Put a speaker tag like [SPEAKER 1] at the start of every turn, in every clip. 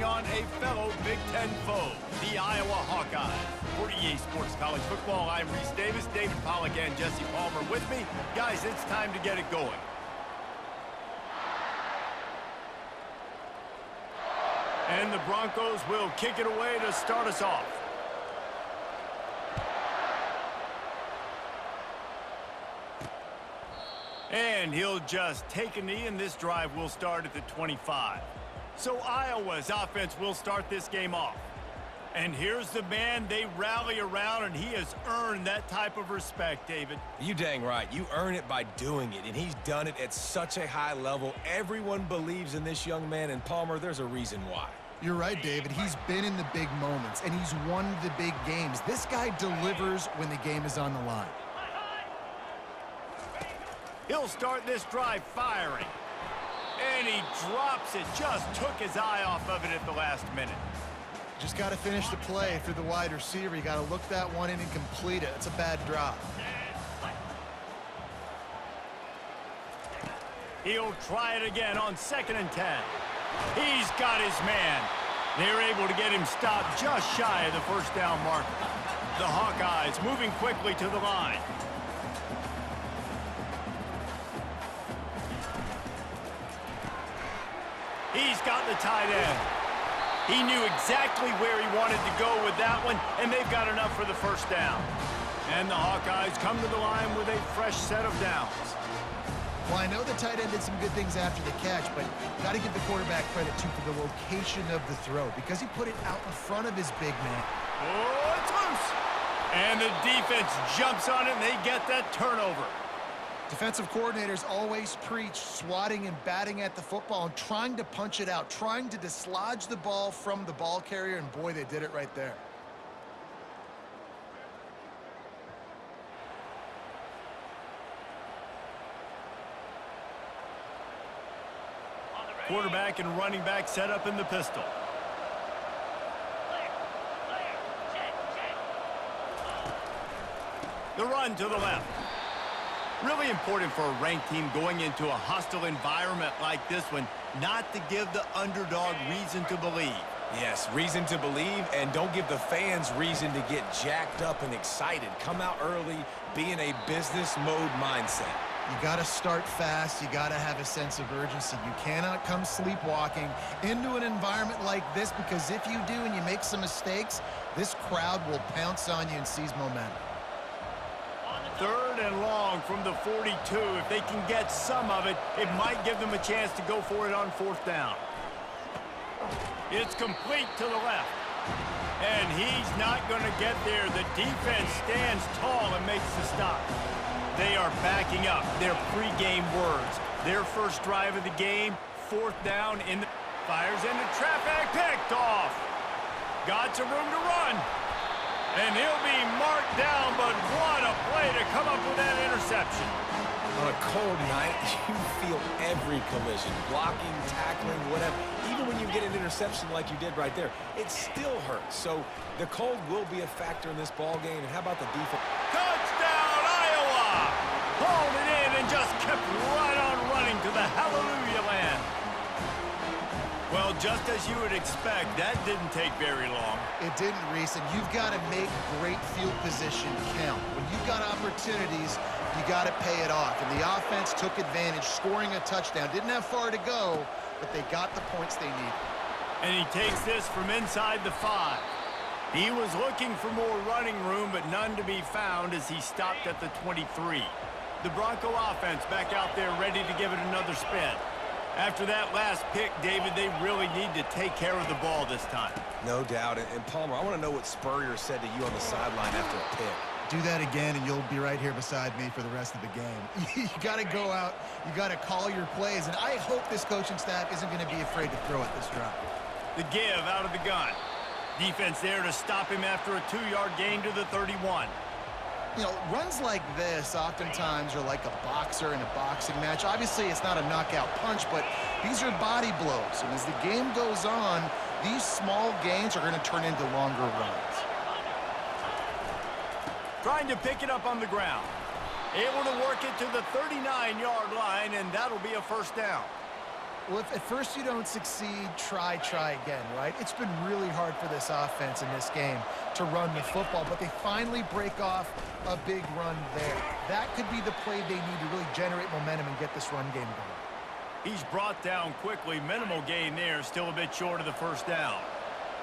[SPEAKER 1] on a fellow Big Ten foe, the Iowa Hawkeyes. For EA Sports College Football, I'm Reese Davis, David Pollack, and Jesse Palmer with me. Guys, it's time to get it going. And the Broncos will kick it away to start us off. And he'll just take a knee, and this drive will start at the 25. So Iowa's offense will start this game off. And here's the man they rally around, and he has earned that type of respect, David.
[SPEAKER 2] You dang right. You earn it by doing it, and he's done it at such a high level. Everyone believes in this young man, and Palmer, there's a reason why.
[SPEAKER 3] You're right, David. He's been in the big moments, and he's won the big games. This guy delivers when the game is on the line.
[SPEAKER 1] He'll start this drive firing. And he drops it. Just took his eye off of it at the last minute.
[SPEAKER 3] Just got to finish the play through the wide receiver. You got to look that one in and complete it. It's a bad drop.
[SPEAKER 1] He'll try it again on 2nd and 10. He's got his man. They're able to get him stopped just shy of the first down marker. The Hawkeyes moving quickly to the line. He's got the tight end. He knew exactly where he wanted to go with that one, and they've got enough for the first down. And the Hawkeyes come to the line with a fresh set of downs.
[SPEAKER 3] Well, I know the tight end did some good things after the catch, but got to give the quarterback credit, too, for the location of the throw, because he put it out in front of his big man.
[SPEAKER 1] Oh, it's loose. And the defense jumps on it, and they get that turnover.
[SPEAKER 3] Defensive coordinators always preach swatting and batting at the football and trying to punch it out, trying to dislodge the ball from the ball carrier, and boy, they did it right there.
[SPEAKER 1] Quarterback and running back set up in the pistol. The run to the left. Really important for a ranked team going into a hostile environment like this one, not to give the underdog reason to believe.
[SPEAKER 2] Yes, reason to believe, and don't give the fans reason to get jacked up and excited. Come out early, be in a business mode mindset.
[SPEAKER 3] You got to start fast. You got to have a sense of urgency. You cannot come sleepwalking into an environment like this, because if you do and you make some mistakes, this crowd will pounce on you and seize momentum.
[SPEAKER 1] 3rd and long from the 42. If they can get some of it, it might give them a chance to go for it on 4th down. It's complete to the left. And he's not going to get there. The defense stands tall and makes the stop. They are backing up their pregame words. Their first drive of the game, 4th down in the... Fires into traffic, picked off. Got some room to run. And he'll be marked down, but what a play to come up with that interception.
[SPEAKER 2] On a cold night, you feel every collision, blocking, tackling, whatever. Even when you get an interception like you did right there, it still hurts. So the cold will be a factor in this ball game. And how about the defense?
[SPEAKER 1] Touchdown, Iowa! Hauled it in and just kept right on running to the hallelujah land. Well, just as you would expect, that didn't take very long.
[SPEAKER 3] It didn't, Reese, and you've got to make great field position count. When you've got opportunities, you got to pay it off. And the offense took advantage, scoring a touchdown. Didn't have far to go, but they got the points they needed.
[SPEAKER 1] And he takes this from inside the 5. He was looking for more running room, but none to be found as he stopped at the 23. The Bronco offense back out there ready to give it another spin. After that last pick, David, they really need to take care of the ball this time.
[SPEAKER 2] No doubt. And Palmer, I want to know what Spurrier said to you on the sideline after a pick.
[SPEAKER 3] Do that again, and you'll be right here beside me for the rest of the game. You got to go out. You got to call your plays, and I hope this coaching staff isn't going to be afraid to throw it this drive.
[SPEAKER 1] The give out of the gun. Defense there to stop him after a 2-yard gain to the 31.
[SPEAKER 3] You know, runs like this oftentimes are like a boxer in a boxing match. Obviously, it's not a knockout punch, but these are body blows. And as the game goes on, these small gains are going to turn into longer runs.
[SPEAKER 1] Trying to pick it up on the ground. Able to work it to the 39-yard line, and that'll be a first down.
[SPEAKER 3] Well, if at first you don't succeed, try again, right? It's been really hard for this offense in this game to run the football, but they finally break off a big run there. That could be the play they need to really generate momentum and get this run game going.
[SPEAKER 1] He's brought down quickly. Minimal gain there, still a bit short of the first down.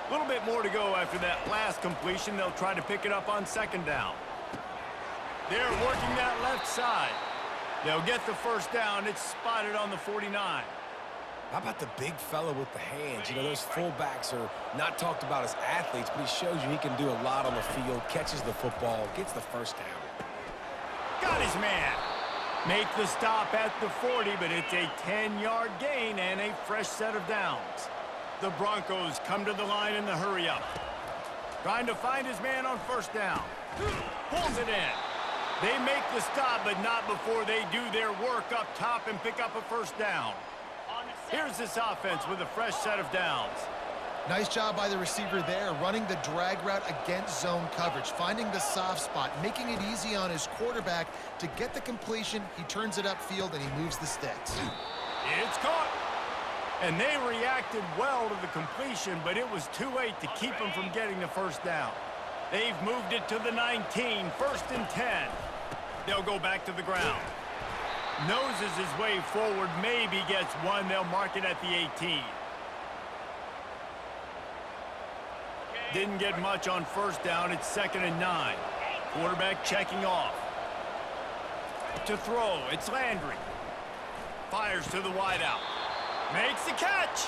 [SPEAKER 1] A little bit more to go after that last completion. They'll try to pick it up on second down. They're working that left side. They'll get the first down. It's spotted on the 49.
[SPEAKER 2] How about the big fella with the hands? You know, those fullbacks are not talked about as athletes, but he shows you he can do a lot on the field, catches the football, gets the first down.
[SPEAKER 1] Got his man. Make the stop at the 40, but it's a 10-yard gain and a fresh set of downs. The Broncos come to the line in the hurry-up. Trying to find his man on first down. Pulls it in. They make the stop, but not before they do their work up top and pick up a first down. Here's this offense with a fresh set of downs.
[SPEAKER 3] Nice job by the receiver there, running the drag route against zone coverage, finding the soft spot, making it easy on his quarterback to get the completion. He turns it upfield, and he moves the sticks.
[SPEAKER 1] It's caught. And they reacted well to the completion, but it was too late to keep him from getting the first down. They've moved it to the 19, 1st and 10. They'll go back to the ground. Noses his way forward, maybe gets one. They'll mark it at the 18. Didn't get much on first down. It's 2nd and 9. Quarterback checking off. To throw, it's Landry. Fires to the wideout. Makes the catch.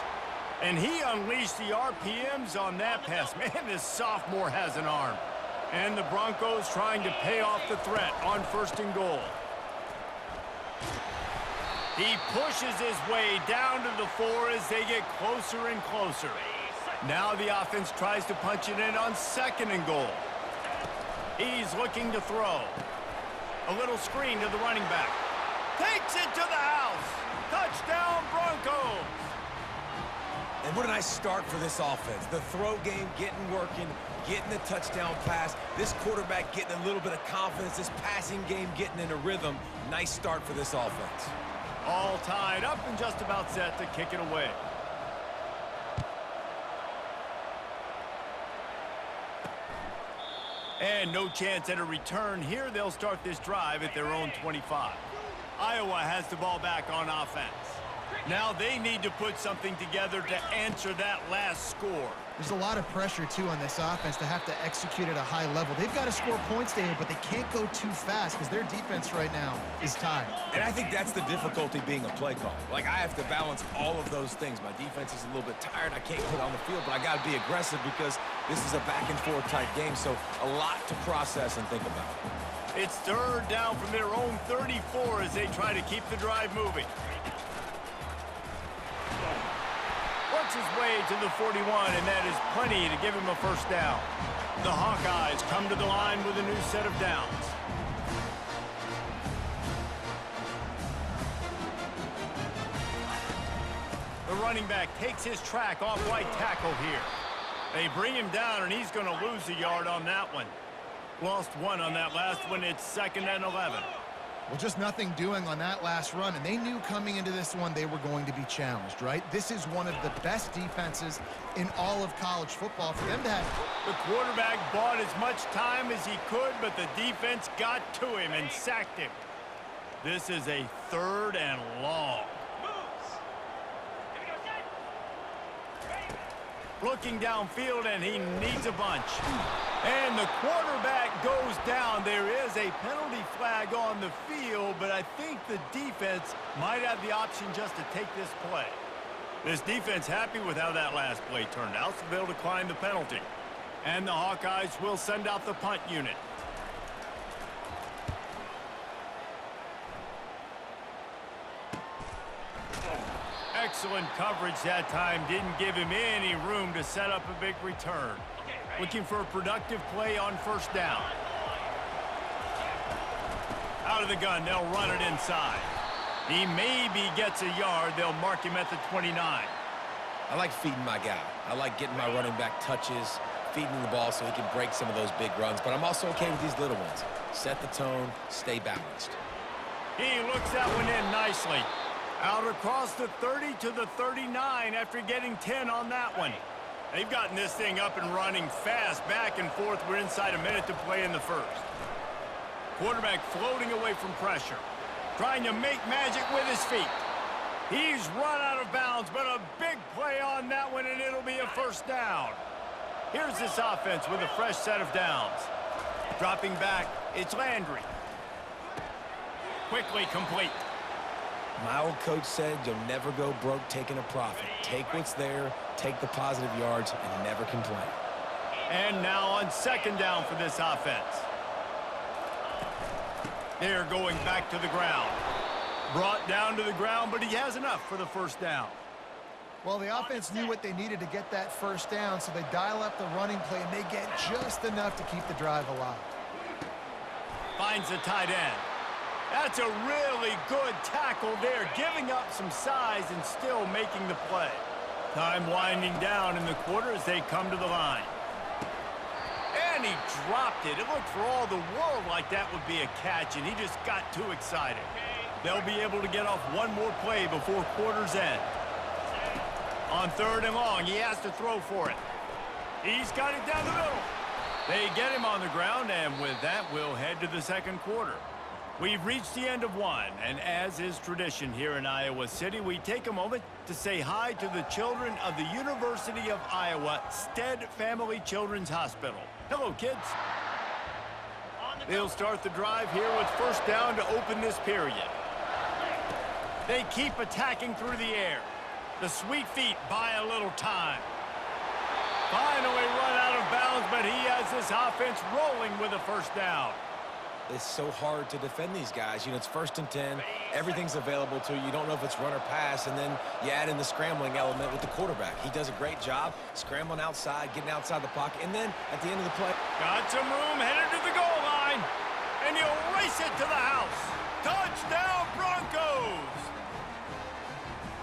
[SPEAKER 1] And he unleashed the RPMs on that pass. Man, this sophomore has an arm. And the Broncos trying to pay off the threat on 1st and goal. He pushes his way down to the 4 as they get closer and closer. Now the offense tries to punch it in on 2nd and goal. He's looking to throw. A little screen to the running back. Takes it to the house. Touchdown, Broncos.
[SPEAKER 2] And what a nice start for this offense. The throw game getting working, getting the touchdown pass. This quarterback getting a little bit of confidence. This passing game getting in a rhythm. Nice start for this offense.
[SPEAKER 1] All tied up and just about set to kick it away. And no chance at a return here. They'll start this drive at their own 25. Iowa has the ball back on offense. Now they need to put something together to answer that last score.
[SPEAKER 3] There's a lot of pressure, too, on this offense to have to execute at a high level. They've got to score points, David, but they can't go too fast because their defense right now is tied.
[SPEAKER 2] And I think that's the difficulty being a play call. Like, I have to balance all of those things. My defense is a little bit tired. I can't put on the field, but I got to be aggressive because this is a back-and-forth type game, so a lot to process and think about.
[SPEAKER 1] It's 3rd down from their own 34 as they try to keep the drive moving. Works his way to the 41, and that is plenty to give him a first down. The Hawkeyes come to the line with a new set of downs. The running back takes his track off right tackle here. They bring him down, and he's going to lose a yard on that one. Lost 1 on that last one. It's 2nd and 11.
[SPEAKER 3] Well, just nothing doing on that last run, and they knew coming into this one they were going to be challenged, right? This is one of the best defenses in all of college football. For them to have...
[SPEAKER 1] The quarterback bought as much time as he could, but the defense got to him and sacked him. This is a 3rd and long. Looking downfield, and he needs a bunch. And the quarterback goes down. There is a penalty flag on the field, but I think the defense might have the option just to take this play. This defense happy with how that last play turned out, so they'll decline the penalty. And the Hawkeyes will send out the punt unit. Excellent coverage that time. Didn't give him any room to set up a big return. Looking for a productive play on first down. Out of the gun, they'll run it inside. He maybe gets a yard. They'll mark him at the 29.
[SPEAKER 2] I like feeding my guy. I like getting my running back touches, feeding him the ball so he can break some of those big runs. But I'm also okay with these little ones. Set the tone, stay balanced.
[SPEAKER 1] He looks that one in nicely. Out across the 30 to the 39 after getting 10 on that one. They've gotten this thing up and running fast, back and forth. We're inside a minute to play in the first. Quarterback floating away from pressure. Trying to make magic with his feet. He's run out of bounds, but a big play on that one, and it'll be a first down. Here's this offense with a fresh set of downs. Dropping back, it's Landry. Quickly complete.
[SPEAKER 2] My old coach said you'll never go broke taking a profit. Take what's there, take the positive yards, and never complain.
[SPEAKER 1] And now on second down for this offense. They're going back to the ground. Brought down to the ground, but he has enough for the first down.
[SPEAKER 3] Well, the offense knew what they needed to get that first down, so they dial up the running play, and they get just enough to keep the drive alive.
[SPEAKER 1] Finds the tight end. That's a really good tackle there, giving up some size and still making the play. Time winding down in the quarter as they come to the line. And he dropped it. It looked for all the world like that would be a catch, and he just got too excited. They'll be able to get off one more play before quarter's end. On third and long, he has to throw for it. He's got it down the middle. They get him on the ground, and with that, we'll head to the second quarter. We've reached the end of one, and as is tradition here in Iowa City, we take a moment to say hi to the children of the University of Iowa Stead Family Children's Hospital. Hello, kids. They'll start the drive here with first down to open this period. They keep attacking through the air. The sweet feet buy a little time. Finally run out of bounds, but he has this offense rolling with a first down.
[SPEAKER 2] It's so hard to defend these guys. You know, it's first and 10. Everything's available to you. You don't know if it's run or pass, and then you add in the scrambling element with the quarterback. He does a great job scrambling outside, getting outside the pocket, and then at the end of the play.
[SPEAKER 1] Got some room, headed to the goal line, and he'll race it to the house. Touchdown, Broncos!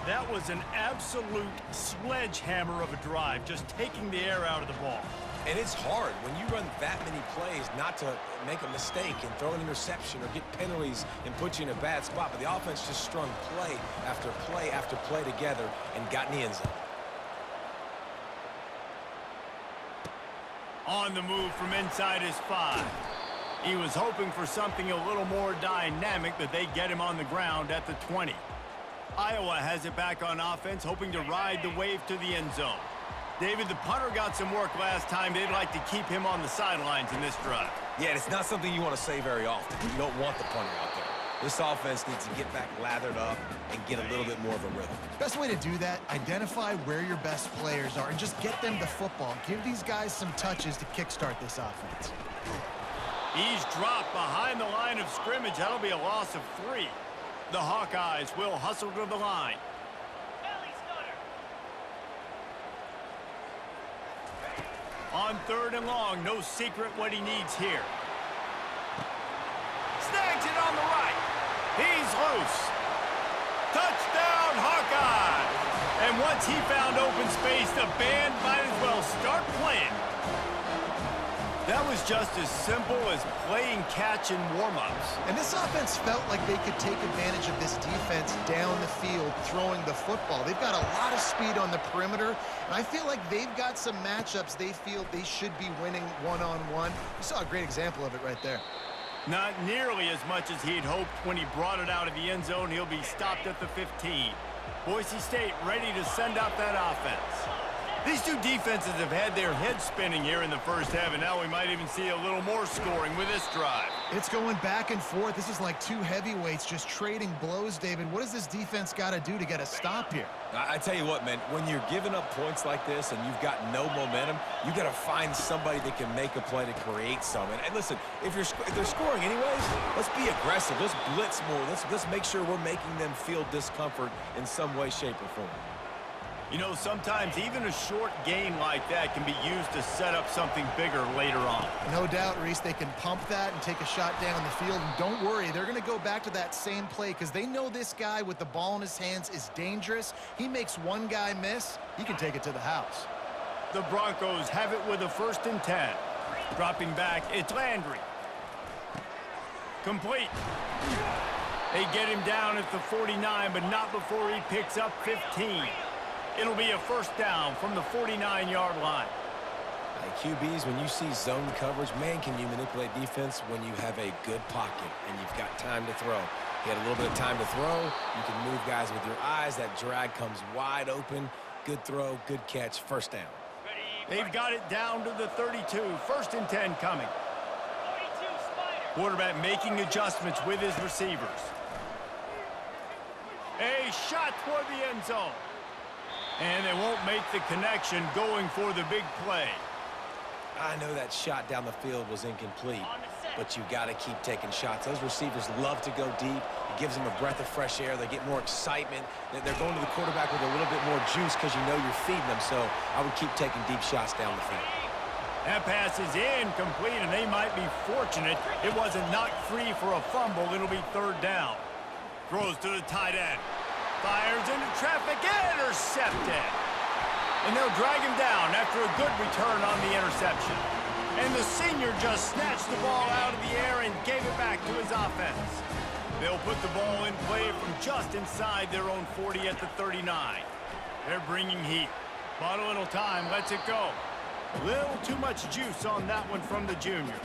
[SPEAKER 1] That was an absolute sledgehammer of a drive, just taking the air out of the ball.
[SPEAKER 2] And it's hard when you run that many plays not to make a mistake and throw an interception or get penalties and put you in a bad spot. But the offense just strung play after play after play together and got in the end zone.
[SPEAKER 1] On the move from inside his 5. He was hoping for something a little more dynamic, but they get him on the ground at the 20. Iowa has it back on offense, hoping to ride the wave to the end zone. David, the punter got some work last time. They'd like to keep him on the sidelines in this drive.
[SPEAKER 2] Yeah, it's not something you want to say very often. You don't want the punter out there. This offense needs to get back lathered up and get a little bit more of a rhythm.
[SPEAKER 3] Best way to do that, identify where your best players are and just get them the football. Give these guys some touches to kickstart this offense.
[SPEAKER 1] He's dropped behind the line of scrimmage. That'll be a loss of 3. The Hawkeyes will hustle to the line. On third and long, no secret what he needs here. Snags it on the right. He's loose. Touchdown, Hawkeyes! And once he found open space, the band might as well start playing. That was just as simple as playing catch in warm-ups.
[SPEAKER 3] And this offense felt like they could take advantage of this defense down the field throwing the football. They've got a lot of speed on the perimeter, and I feel like they've got some matchups they feel they should be winning one-on-one. You saw a great example of it right there.
[SPEAKER 1] Not nearly as much as he'd hoped when he brought it out of the end zone. He'll be stopped at the 15. Boise State ready to send out that offense. These two defenses have had their heads spinning here in the first half, and now we might even see a little more scoring with this drive.
[SPEAKER 3] It's going back and forth. This is like two heavyweights just trading blows, David. What does this defense got to do to get a stop here?
[SPEAKER 2] I tell you what, man, when you're giving up points like this and you've got no momentum, you got to find somebody that can make a play to create some. And listen, if they're scoring anyways, let's be aggressive. Let's blitz more. Let's make sure we're making them feel discomfort in some way, shape, or form.
[SPEAKER 1] You know, sometimes even a short gain like that can be used to set up something bigger later on.
[SPEAKER 3] No doubt, Reese, they can pump that and take a shot down the field. And don't worry, they're going to go back to that same play because they know this guy with the ball in his hands is dangerous. He makes one guy miss, he can take it to the house.
[SPEAKER 1] The Broncos have it with a 1st and 10. Dropping back, it's Landry. Complete. They get him down at the 49, but not before he picks up 15. It'll be a first down from the 49-yard line.
[SPEAKER 2] QBs, when you see zone coverage, man, can you manipulate defense when you have a good pocket and you've got time to throw. He had a little bit of time to throw. You can move guys with your eyes. That drag comes wide open. Good throw, good catch, first down.
[SPEAKER 1] They've got it down to the 32. First and 10 coming. Quarterback making adjustments with his receivers. A shot toward the end zone. And they won't make the connection going for the big play.
[SPEAKER 2] I know that shot down the field was incomplete, but you got to keep taking shots. Those receivers love to go deep. It gives them a breath of fresh air. They get more excitement. They're going to the quarterback with a little bit more juice because you know you're feeding them, so I would keep taking deep shots down the field.
[SPEAKER 1] That pass is incomplete, and they might be fortunate it wasn't knocked free for a fumble. It'll be third down. Throws to the tight end. Fires into traffic, intercepted. And they'll drag him down after a good return on the interception. And the senior just snatched the ball out of the air and gave it back to his offense. They'll put the ball in play from just inside their own 40 at the 39. They're bringing heat. Bought a little time, lets it go. Little too much juice on that one from the junior.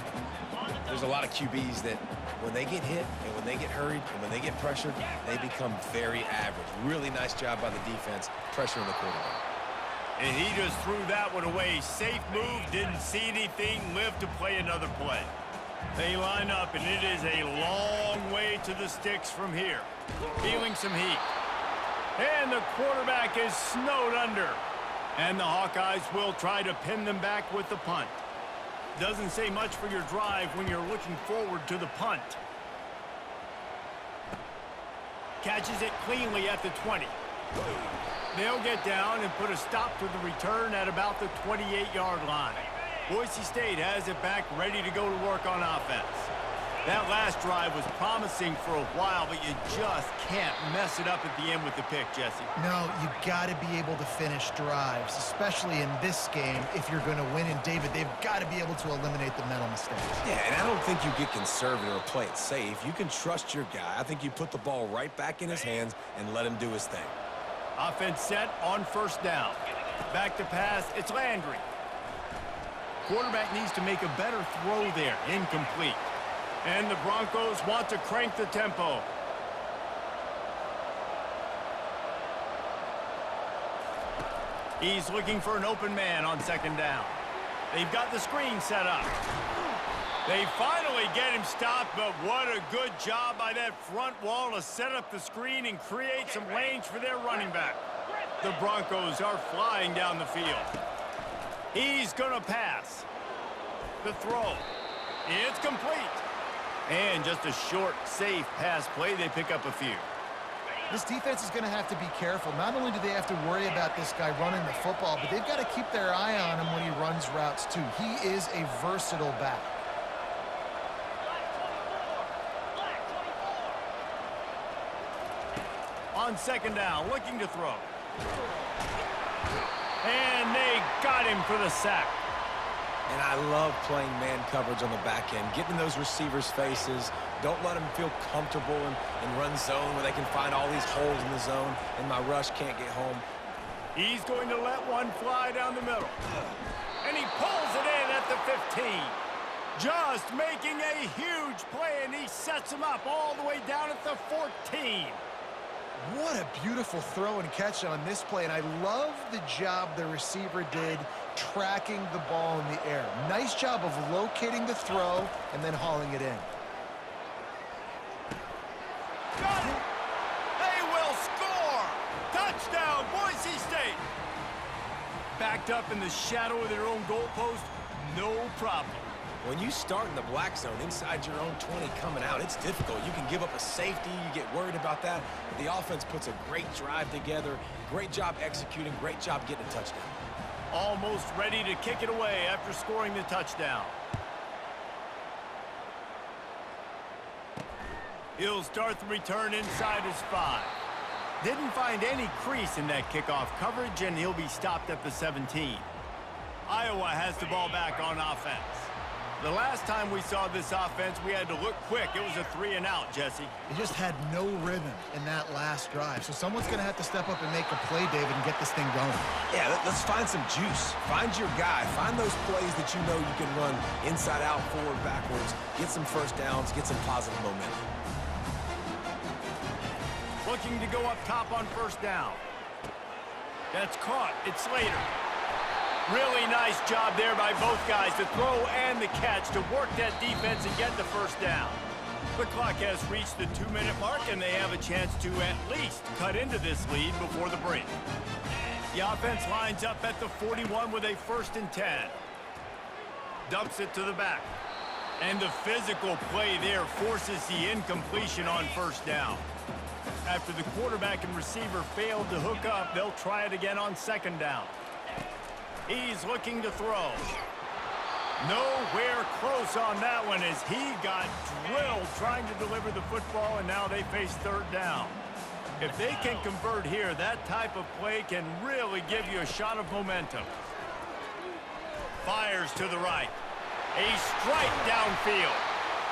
[SPEAKER 2] There's a lot of QBs that when they get hit and when they get hurried and when they get pressured, they become very average. Really nice job by the defense, pressuring the quarterback.
[SPEAKER 1] And he just threw that one away. Safe move, didn't see anything, lived to play another play. They line up, and it is a long way to the sticks from here. Feeling some heat. And the quarterback is snowed under. And the Hawkeyes will try to pin them back with the punt. Doesn't say much for your drive when you're looking forward to the punt. Catches it cleanly at the 20. They'll get down and put a stop to the return at about the 28-yard line. Boise State has it back, ready to go to work on offense. That last drive was promising for a while, but you just can't mess it up at the end with the pick, Jesse.
[SPEAKER 3] No, you got to be able to finish drives, especially in this game. If you're going to win, and David, they've got to be able to eliminate the mental mistakes.
[SPEAKER 2] Yeah, and I don't think you get conservative or play it safe. You can trust your guy. I think you put the ball right back in his hands and let him do his thing.
[SPEAKER 1] Offense set on first down. Back to pass, it's Landry. Quarterback needs to make a better throw there. Incomplete. And the Broncos want to crank the tempo. He's looking for an open man on second down. They've got the screen set up. They finally get him stopped, but what a good job by that front wall to set up the screen and create some lanes for their running back. The Broncos are flying down the field. He's going to pass. The throw. It's complete. And just a short, safe pass play. They pick up a few.
[SPEAKER 3] This defense is going to have to be careful. Not only do they have to worry about this guy running the football, but they've got to keep their eye on him when he runs routes too. He is a versatile back.
[SPEAKER 1] On second down, looking to throw. And they got him for the sack.
[SPEAKER 2] And I love playing man coverage on the back end, getting in those receivers' faces. Don't let them feel comfortable in run zone where they can find all these holes in the zone, and my rush can't get home.
[SPEAKER 1] He's going to let one fly down the middle. And he pulls it in at the 15. Just making a huge play, and he sets him up all the way down at the 14.
[SPEAKER 3] What a beautiful throw and catch on this play, and I love the job the receiver did tracking the ball in the air. Nice job of locating the throw and then hauling it in.
[SPEAKER 1] Got it! They will score! Touchdown, Boise State! Backed up in the shadow of their own goalpost, no problem.
[SPEAKER 2] When you start in the black zone inside your own 20 coming out, it's difficult. You can give up a safety. You get worried about that. The offense puts a great drive together. Great job executing. Great job getting a touchdown.
[SPEAKER 1] Almost ready to kick it away after scoring the touchdown. He'll start the return inside his 5. Didn't find any crease in that kickoff coverage, and he'll be stopped at the 17. Iowa has the ball back on offense. The last time we saw this offense, we had to look quick. It was a 3-and-out, Jesse.
[SPEAKER 3] They just had no rhythm in that last drive. So someone's going to have to step up and make a play, David, and get this thing going.
[SPEAKER 2] Yeah, let's find some juice. Find your guy. Find those plays that you know you can run inside out, forward, backwards. Get some first downs. Get some positive momentum.
[SPEAKER 1] Looking to go up top on first down. That's caught. It's Slater. Really nice job there by both guys to throw and the catch to work that defense and get the first down. The clock has reached the 2-minute mark, and they have a chance to at least cut into this lead before the break. The offense lines up at the 41 with a 1st and 10. Dumps it to the back. And the physical play there forces the incompletion on first down. After the quarterback and receiver failed to hook up, they'll try it again on 2nd down. He's looking to throw. Nowhere close on that one as he got drilled trying to deliver the football, and now they face 3rd down. If they can convert here, that type of play can really give you a shot of momentum. Fires to the right. A strike downfield.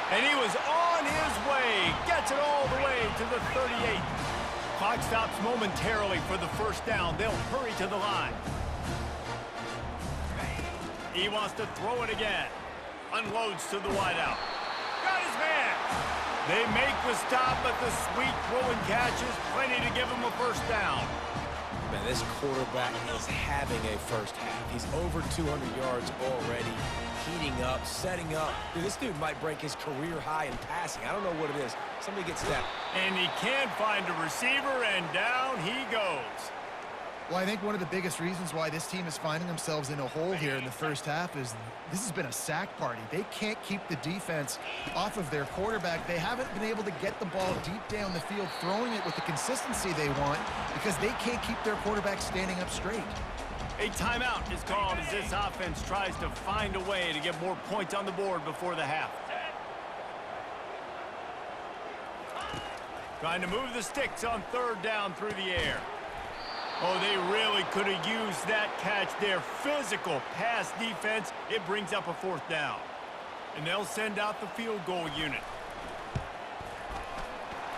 [SPEAKER 1] And he was on his way. Gets it all the way to the 38. Clock stops momentarily for the 1st down. They'll hurry to the line. He wants to throw it again. Unloads to the wideout. Got his man. They make the stop, but the sweet throwing catch is plenty to give him a 1st down.
[SPEAKER 2] Man, this quarterback is having a first half. He's over 200 yards already, heating up, setting up. Dude, this dude might break his career high in passing. I don't know what it is. Somebody gets that.
[SPEAKER 1] And he can't find a receiver, and down he goes.
[SPEAKER 3] Well, I think one of the biggest reasons why this team is finding themselves in a hole here in the first half is this has been a sack party. They can't keep the defense off of their quarterback. They haven't been able to get the ball deep down the field, throwing it with the consistency they want because they can't keep their quarterback standing up straight.
[SPEAKER 1] A timeout is called as this offense tries to find a way to get more points on the board before the half. Trying to move the sticks on 3rd down through the air. Oh, they really could have used that catch there. Physical pass defense. It brings up a 4th down. And they'll send out the field goal unit.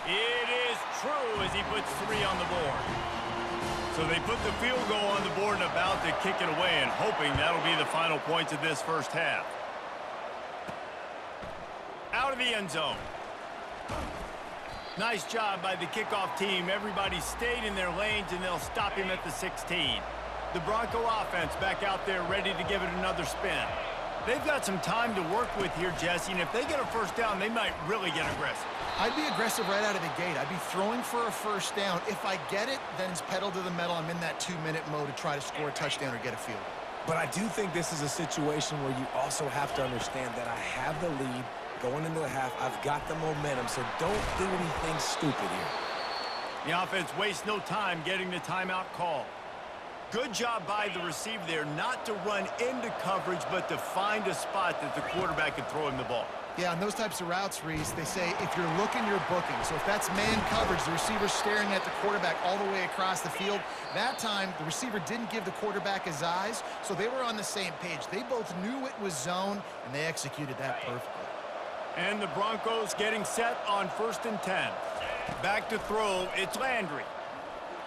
[SPEAKER 1] It is true as he puts 3 on the board. So they put the field goal on the board and about to kick it away and hoping that'll be the final points of this first half. Out of the end zone. Nice job by the kickoff team. Everybody stayed in their lanes, and they'll stop him at the 16. The Bronco offense back out there ready to give it another spin. They've got some time to work with here, Jesse, and if they get a 1st down, they might really get aggressive.
[SPEAKER 3] I'd be aggressive right out of the gate. I'd be throwing for a 1st down. If I get it, then it's pedal to the metal. I'm in that 2-minute mode to try to score a touchdown or get a field goal.
[SPEAKER 2] But I do think this is a situation where you also have to understand that I have the lead. Going into the half, I've got the momentum, so don't do anything stupid here.
[SPEAKER 1] The offense wastes no time getting the timeout call. Good job by the receiver there not to run into coverage, but to find a spot that the quarterback can throw him the ball.
[SPEAKER 3] Yeah, on those types of routes, Reese, they say if you're looking, you're booking. So if that's man coverage, the receiver's staring at the quarterback all the way across the field. That time, the receiver didn't give the quarterback his eyes, so they were on the same page. They both knew it was zone, and they executed that perfectly.
[SPEAKER 1] And the Broncos getting set on 1st and 10. Back to throw, it's Landry.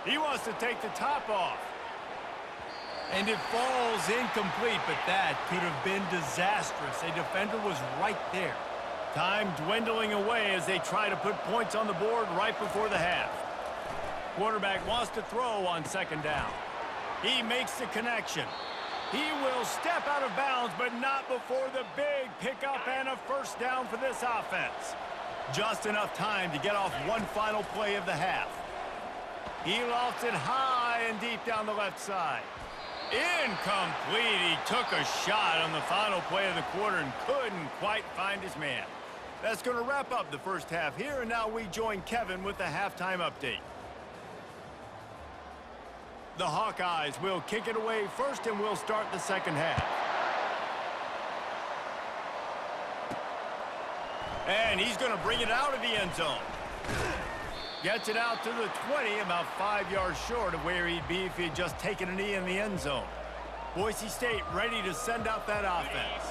[SPEAKER 1] He wants to take the top off. And it falls incomplete, but that could have been disastrous. A defender was right there. Time dwindling away as they try to put points on the board right before the half. Quarterback wants to throw on 2nd down. He makes the connection. He will step out of bounds, but not before the big pickup and a 1st down for this offense. Just enough time to get off one final play of the half. He lofts it high and deep down the left side. Incomplete. He took a shot on the final play of the quarter and couldn't quite find his man. That's going to wrap up the first half here, and now we join Kevin with the halftime update. The Hawkeyes will kick it away first, and we'll start the second half. And he's going to bring it out of the end zone. Gets it out to the 20, about 5 yards short of where he'd be if he'd just taken a knee in the end zone. Boise State ready to send out that offense.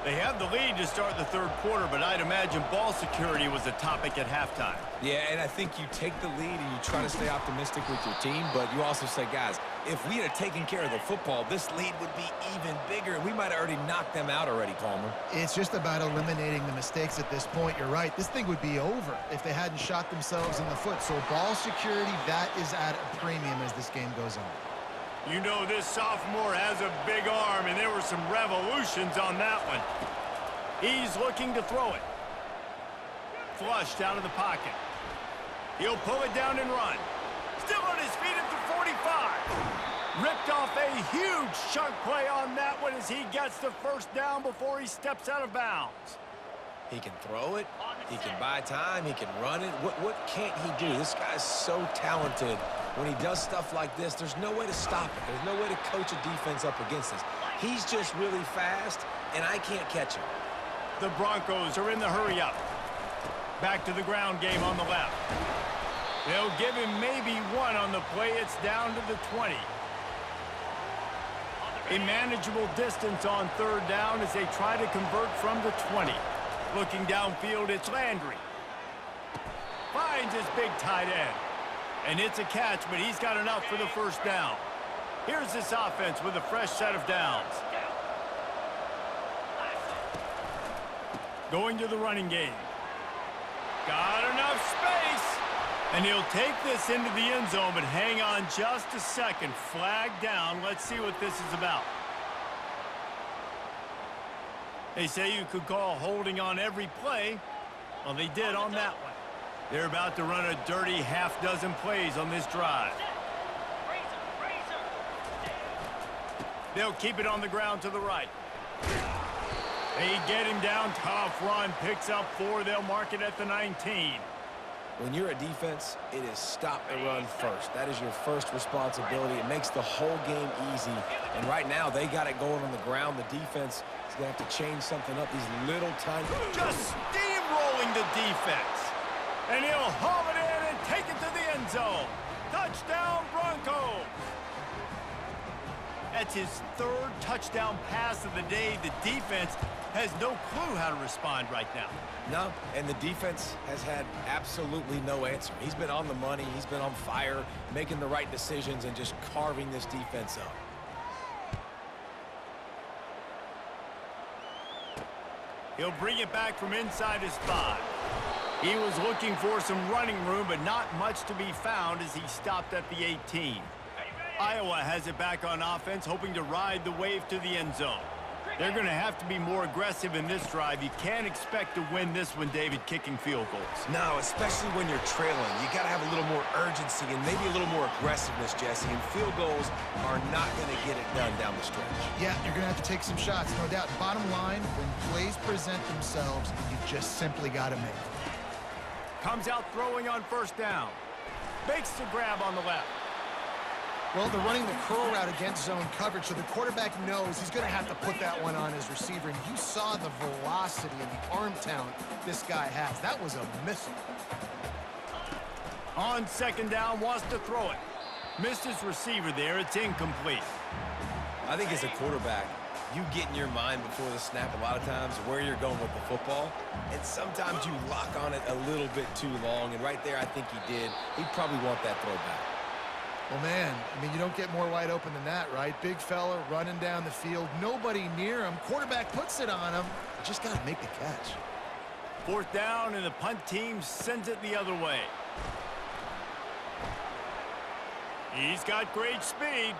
[SPEAKER 1] They have the lead to start the third quarter, but I'd imagine ball security was a topic at halftime.
[SPEAKER 2] Yeah, and I think you take the lead and you try to stay optimistic with your team, but you also say, guys, if we had taken care of the football, this lead would be even bigger, and we might have already knocked them out already, Palmer.
[SPEAKER 3] It's just about eliminating the mistakes at this point. You're right. This thing would be over if they hadn't shot themselves in the foot. So ball security, that is at a premium as this game goes on.
[SPEAKER 1] You know this sophomore has a big arm, and there were some revolutions on that one. He's looking to throw it. Flushed out of the pocket. He'll pull it down and run. Still on his feet at the 45. Ripped off a huge chunk play on that one as he gets the first down before he steps out of bounds.
[SPEAKER 2] He can throw it. He can buy time. He can run it. What can't he do? This guy's so talented. When he does stuff like this, there's no way to stop it. There's no way to coach a defense up against this. He's just really fast, and I can't catch him.
[SPEAKER 1] The Broncos are in the hurry-up. Back to the ground game on the left. They'll give him maybe one on the play. It's down to the 20. A manageable distance on third down as they try to convert from the 20. Looking downfield, it's Landry. Finds his big tight end. And it's a catch, but he's got enough for the first down. Here's this offense with a fresh set of downs. Going to the running game. Got enough space. And he'll take this into the end zone, but hang on just a second. Flag down. Let's see what this is about. They say you could call holding on every play. Well, they did on that one. They're about to run a dirty half-dozen plays on this drive. They'll keep it on the ground to the right. They get him down. Tough run. Picks up 4. They'll mark it at the 19.
[SPEAKER 2] When you're a defense, it is stop the run first. That is your first responsibility. It makes the whole game easy. And right now, they got it going on the ground. The defense is going to have to change something up. These little tiny...
[SPEAKER 1] Just steamrolling the defense. And he'll haul it in and take it to the end zone. Touchdown, Broncos. That's his third touchdown pass of the day. The defense has no clue how to respond right now.
[SPEAKER 2] No, and the defense has had absolutely no answer. He's been on the money. He's been on fire, making the right decisions and just carving this defense up.
[SPEAKER 1] He'll bring it back from inside his 5. He was looking for some running room, but not much to be found as he stopped at the 18. Iowa has it back on offense, hoping to ride the wave to the end zone. They're going to have to be more aggressive in this drive. You can't expect to win this one, David, kicking field goals.
[SPEAKER 2] No, especially when you're trailing. You got to have a little more urgency and maybe a little more aggressiveness, Jesse. And field goals are not going to get it done down the stretch.
[SPEAKER 3] Yeah, you're going to have to take some shots, no doubt. Bottom line, when plays present themselves, you've just simply got to make them.
[SPEAKER 1] Comes out throwing on first down. Makes the grab on the left.
[SPEAKER 3] Well, they're running the curl route against zone coverage, so the quarterback knows he's going to have to put that one on his receiver. And you saw the velocity and the arm talent this guy has. That was a missile.
[SPEAKER 1] On second down, wants to throw it. Missed his receiver there. It's incomplete.
[SPEAKER 2] I think as a quarterback, you get in your mind before the snap a lot of times where you're going with the football, and sometimes you lock on it a little bit too long, and right there I think he did. He'd probably want that throwback.
[SPEAKER 3] Well, man, I mean, you don't get more wide open than that, right? Big fella running down the field, nobody near him. Quarterback puts it on him. You just got to make the catch.
[SPEAKER 1] Fourth down, and the punt team sends it the other way. He's got great speed.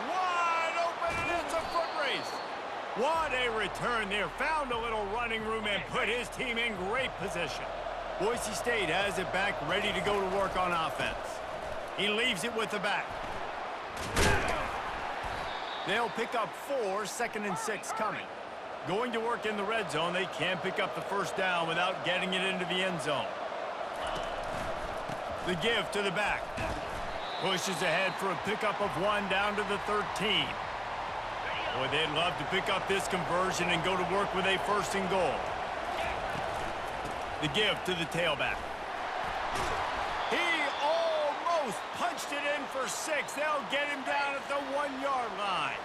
[SPEAKER 1] Wide open, and it's a foot race. What a return there. Found a little running room and put his team in great position. Boise State has it back, ready to go to work on offense. He leaves it with the back. They'll pick up 4, 2nd and 6 coming. Going to work in the red zone, they can't pick up the first down without getting it into the end zone. The give to the back. Pushes ahead for a pickup of 1 down to the 13. Boy, they'd love to pick up this conversion and go to work with a 1st and goal. The give to the tailback. He almost punched it in for 6. They'll get him down at the 1-yard line.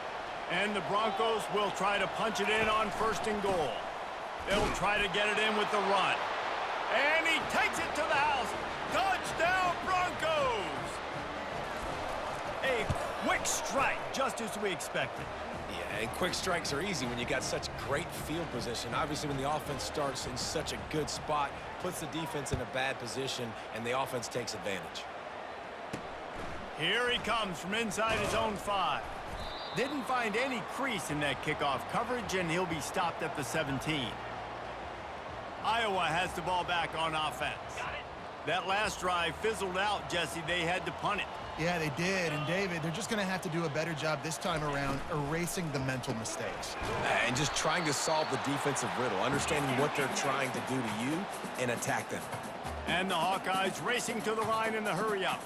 [SPEAKER 1] And the Broncos will try to punch it in on 1st and goal. They'll try to get it in with the run. And he takes it to the house. Touchdown, Broncos! A quick strike, just as we expected.
[SPEAKER 2] Yeah, and quick strikes are easy when you got such great field position. Obviously, when the offense starts in such a good spot, puts the defense in a bad position, and the offense takes advantage.
[SPEAKER 1] Here he comes from inside his own 5. Didn't find any crease in that kickoff coverage, and he'll be stopped at the 17. Iowa has the ball back on offense. That last drive fizzled out, Jesse. They had to punt it.
[SPEAKER 3] Yeah, they did. And, David, they're just going to have to do a better job this time around erasing the mental mistakes.
[SPEAKER 2] And just trying to solve the defensive riddle, understanding what they're trying to do to you and attack them.
[SPEAKER 1] And the Hawkeyes racing to the line in the hurry-up.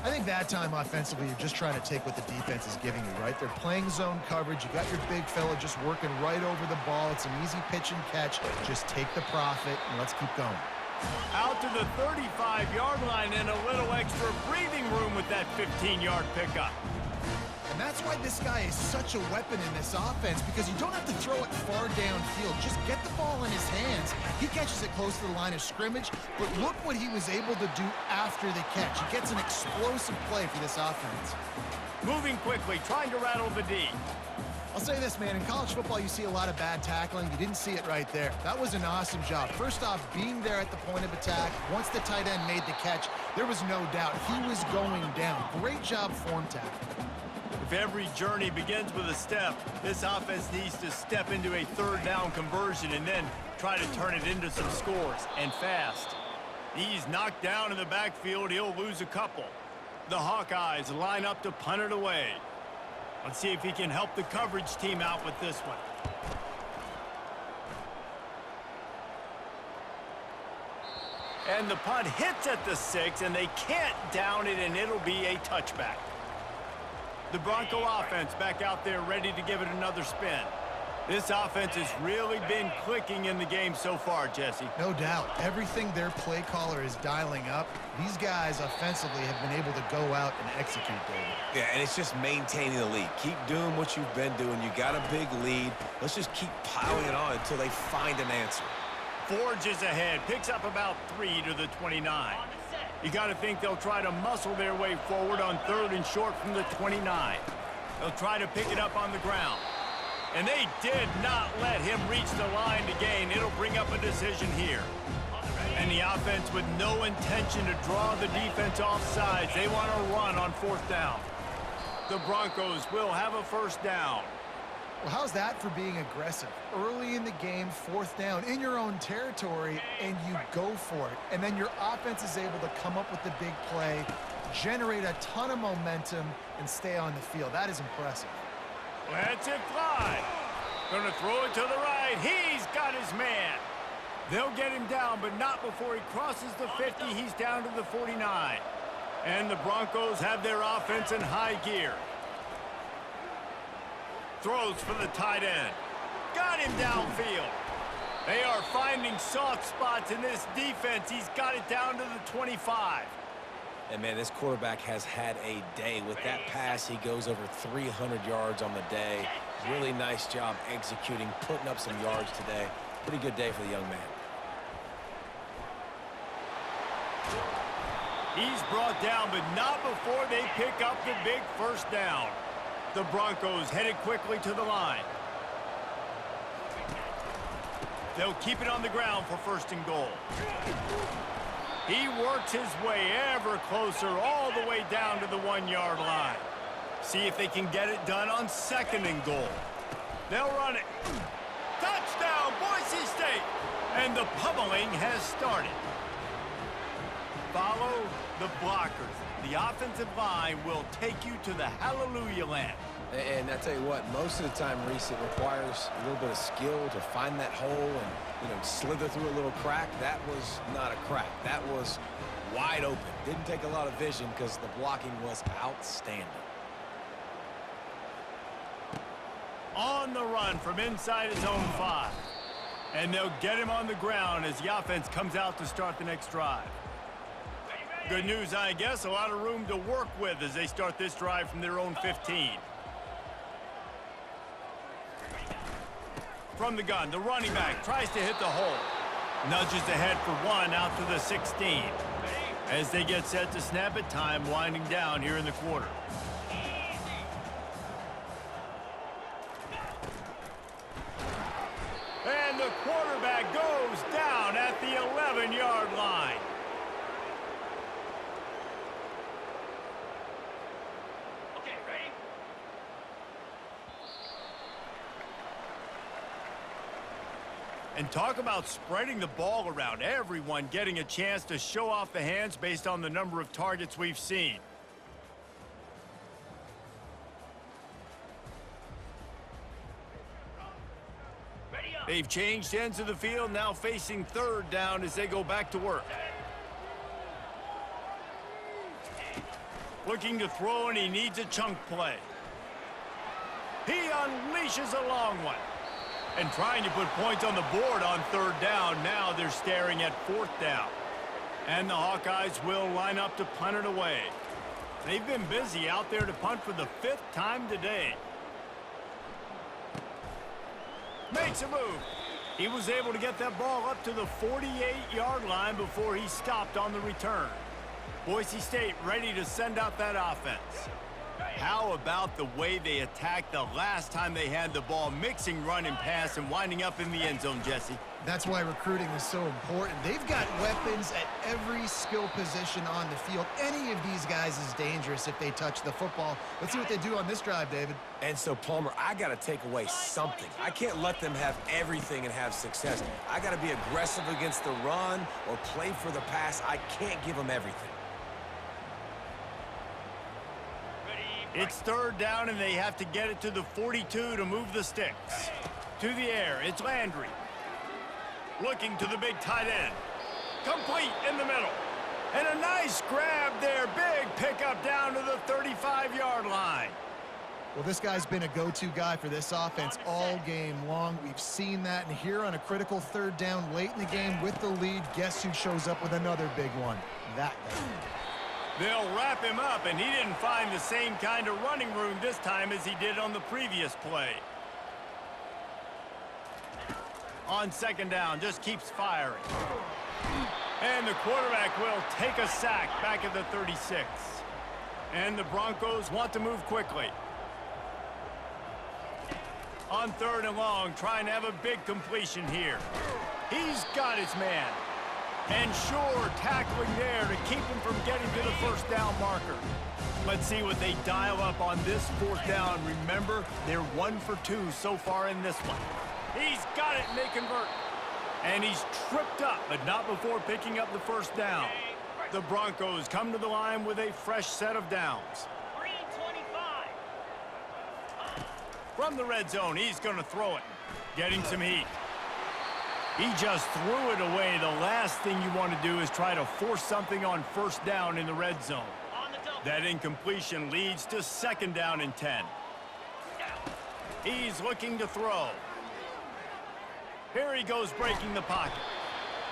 [SPEAKER 3] I think that time offensively, you're just trying to take what the defense is giving you, right? They're playing zone coverage. You got your big fella just working right over the ball. It's an easy pitch and catch. Just take the profit, and let's keep going.
[SPEAKER 1] Out to the 35-yard line and a little extra breathing room with that 15-yard pickup.
[SPEAKER 3] And that's why this guy is such a weapon in this offense, because you don't have to throw it far downfield. Just get the ball in his hands. He catches it close to the line of scrimmage, but look what he was able to do after the catch. He gets an explosive play for this offense.
[SPEAKER 1] Moving quickly, trying to rattle the D.
[SPEAKER 3] I'll say this, man. In college football, you see a lot of bad tackling. You didn't see it right there. That was an awesome job. First off, being there at the point of attack. Once the tight end made the catch, there was no doubt he was going down. Great job form tackle.
[SPEAKER 1] If every journey begins with a step, this offense needs to step into a 3rd down conversion and then try to turn it into some scores, and fast. He's knocked down in the backfield. He'll lose a couple. The Hawkeyes line up to punt it away. Let's see if he can help the coverage team out with this one. And the punt hits at the 6, and they can't down it, and it'll be a touchback. The Bronco offense back out there ready to give it another spin. This offense has really been clicking in the game so far, Jesse.
[SPEAKER 3] No doubt. Everything their play caller is dialing up, these guys offensively have been able to go out and execute, David.
[SPEAKER 2] Yeah, and it's just maintaining the lead. Keep doing what you've been doing. You got a big lead. Let's just keep piling it on until they find an answer.
[SPEAKER 1] Forges ahead, picks up about 3 to the 29. You got to think they'll try to muscle their way forward on 3rd and short from the 29. They'll try to pick it up on the ground. And they did not let him reach the line to gain. It'll bring up a decision here. And the offense with no intention to draw the defense off sides. They want to run on 4th down. The Broncos will have a 1st down.
[SPEAKER 3] Well, how's that for being aggressive? Early in the game, 4th down, in your own territory, and you go for it. And then your offense is able to come up with the big play, generate a ton of momentum, and stay on the field. That is impressive.
[SPEAKER 1] Lets it fly. Gonna throw it to the right. He's got his man. They'll get him down, but not before he crosses the 50. He's down to the 49. And the Broncos have their offense in high gear. Throws for the tight end. Got him downfield. They are finding soft spots in this defense. He's got it down to the 25.
[SPEAKER 2] And, man, this quarterback has had a day. With that pass, he goes over 300 yards on the day. Really nice job executing, putting up some yards today. Pretty good day for the young man.
[SPEAKER 1] He's brought down, but not before they pick up the big 1st down. The Broncos headed quickly to the line. They'll keep it on the ground for 1st and goal. He works his way ever closer all the way down to the 1-yard line. See if they can get it done on 2nd and goal. They'll run it. Touchdown, Boise State! And the pummeling has started. Follow the blockers. The offensive line will take you to the hallelujah land.
[SPEAKER 2] And I tell you what, most of the time, Reese, it requires a little bit of skill to find that hole and, slither through a little crack. That was not a crack. That was wide open. Didn't take a lot of vision because the blocking was outstanding.
[SPEAKER 1] On the run from inside his own 5. And they'll get him on the ground as the offense comes out to start the next drive. Good news, I guess, a lot of room to work with as they start this drive from their own 15. From the gun, the running back tries to hit the hole. Nudges ahead for one out to the 16. As they get set to snap it, time winding down here in the quarter. And the quarterback goes down at the 11-yard line.
[SPEAKER 4] Okay, ready?
[SPEAKER 1] And talk about spreading the ball around. Everyone getting a chance to show off the hands based on the number of targets we've seen. They've changed ends of the field, now facing third down as they go back to work. Looking to throw, and he needs a chunk play. He unleashes a long one. And trying to put points on the board on third down. Now they're staring at fourth down. And the Hawkeyes will line up to punt it away. They've been busy out there to punt for the 5th time today. Makes a move. He was able to get that ball up to the 48-yard line before he stopped on the return. Boise State ready to send out that offense. How about the way they attacked the last time they had the ball, mixing run and pass and winding up in the end zone, Jesse?
[SPEAKER 3] That's why recruiting is so important. They've got weapons at every skill position on the field. Any of these guys is dangerous if they touch the football. Let's see what they do on this drive, David.
[SPEAKER 2] And so, Palmer, I got to take away something. I can't let them have everything and have success. I got to be aggressive against the run or play for the pass. I can't give them everything.
[SPEAKER 1] It's third down, and they have to get it to the 42 to move the sticks. To the air, it's Landry. Looking to the big tight end. Complete in the middle. And a nice grab there. Big pickup down to the 35-yard line.
[SPEAKER 3] Well, this guy's been a go-to guy for this offense all game long. We've seen that, and here on a critical third down late in the game with the lead, guess who shows up with another big one? That guy.
[SPEAKER 1] They'll wrap him up, and he didn't find the same kind of running room this time as he did on the previous play. On second down, just keeps firing. And the quarterback will take a sack back at the 36. And the Broncos want to move quickly. On third and long, trying to have a big completion here. He's got his man. And sure, tackling there to keep him from getting to the first down marker. Let's see what they dial up on this fourth down. Remember, they're 1 for 2 so far in this one. He's got it, and they convert. And he's tripped up, but not before picking up the first down. The Broncos come to the line with a fresh set of downs. From the red zone, he's going to throw it. Getting some heat. He just threw it away. The last thing you want to do is try to force something on first down in the red zone. That incompletion leads to second down and 10. He's looking to throw. Here he goes, breaking the pocket.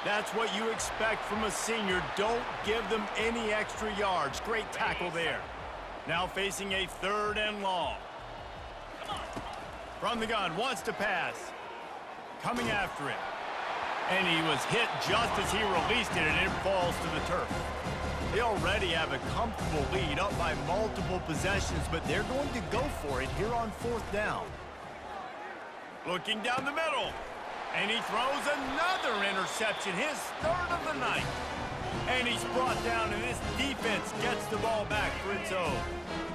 [SPEAKER 1] That's what you expect from a senior. Don't give them any extra yards. Great tackle there. Now facing a third and long. From the gun, wants to pass. Coming after him. And he was hit just as he released it, and it falls to the turf. They already have a comfortable lead, up by multiple possessions, but they're going to go for it here on fourth down. Looking down the middle. And he throws another interception, his third of the night. And he's brought down, and this defense gets the ball back for its own.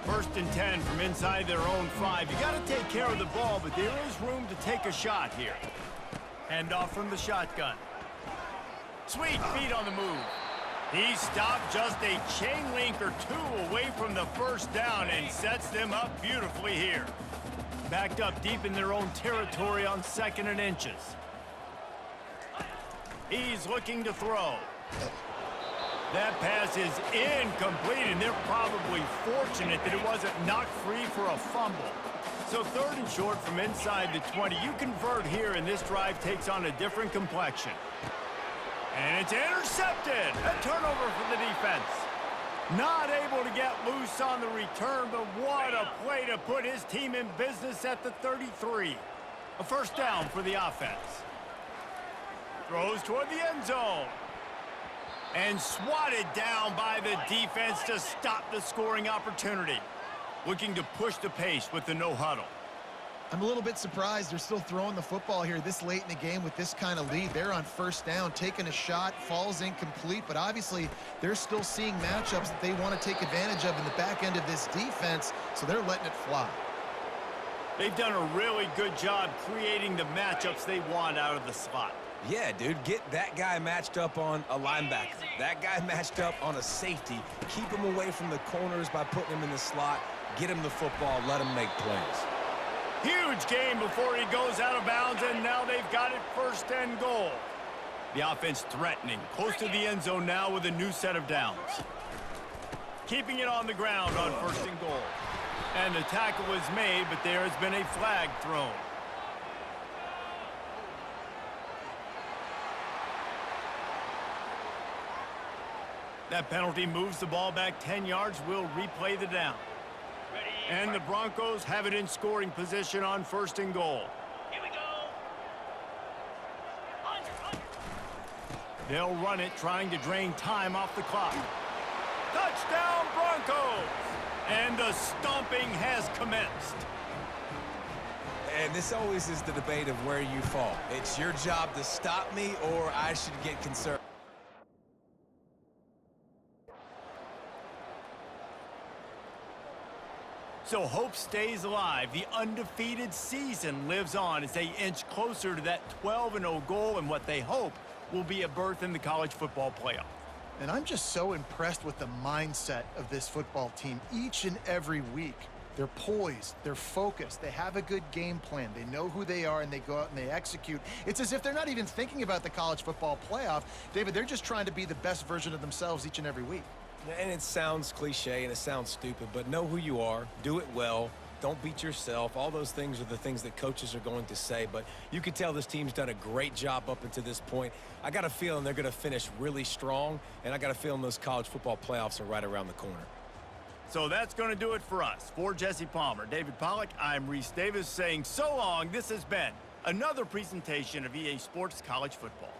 [SPEAKER 1] First and 10 from inside their own 5. You got to take care of the ball, but there is room to take a shot here. Hand off from the shotgun. Sweet feet on the move. He stopped just a chain link or two away from the first down and sets them up beautifully here. Backed up deep in their own territory on second and inches. He's looking to throw. That pass is incomplete, and they're probably fortunate that it wasn't knocked free for a fumble. So third and short from inside the 20. You convert here, and this drive takes on a different complexion. And it's intercepted. A turnover for the defense. Not able to get loose on the return, but what a play to put his team in business at the 33. A first down for the offense. Throws toward the end zone. And swatted down by the defense to stop the scoring opportunity. Looking to push the pace with the no huddle.
[SPEAKER 3] I'm a little bit surprised they're still throwing the football here this late in the game with this kind of lead. They're on first down, taking a shot, falls incomplete, but obviously they're still seeing matchups that they want to take advantage of in the back end of this defense, so they're letting it fly.
[SPEAKER 1] They've done a really good job creating the matchups they want out of the slot.
[SPEAKER 2] Yeah, dude, get that guy matched up on a linebacker. That guy matched up on a safety. Keep him away from the corners by putting him in the slot. Get him the football, let him make plays.
[SPEAKER 1] Huge game before he goes out of bounds, and now they've got it first and goal. The offense threatening, close to the end zone now with a new set of downs. Keeping it on the ground on first and goal. And the tackle was made, but there has been a flag thrown. That penalty moves the ball back 10 yards. We'll replay the down. And the Broncos have it in scoring position on first and goal.
[SPEAKER 4] Here we go. Under.
[SPEAKER 1] They'll run it, trying to drain time off the clock. Touchdown, Broncos! And the stomping has commenced.
[SPEAKER 2] And this always is the debate of where you fall. It's your job to stop me, or I should get concerned.
[SPEAKER 1] So hope stays alive. The undefeated season lives on as they inch closer to that 12-0 goal and what they hope will be a berth in the college football playoff.
[SPEAKER 3] And I'm just so impressed with the mindset of this football team each and every week. They're poised, they're focused, they have a good game plan, they know who they are, and they go out and they execute. It's as if they're not even thinking about the college football playoff. David, they're just trying to be the best version of themselves each and every week.
[SPEAKER 2] And it sounds cliche and it sounds stupid, but know who you are, do it well, don't beat yourself. All those things are the things that coaches are going to say, but you can tell this team's done a great job up until this point. I got a feeling they're going to finish really strong, and I got a feeling those college football playoffs are right around the corner.
[SPEAKER 1] So that's going to do it for us. For Jesse Palmer, David Pollack, I'm Reese Davis saying so long. This has been another presentation of EA Sports College Football.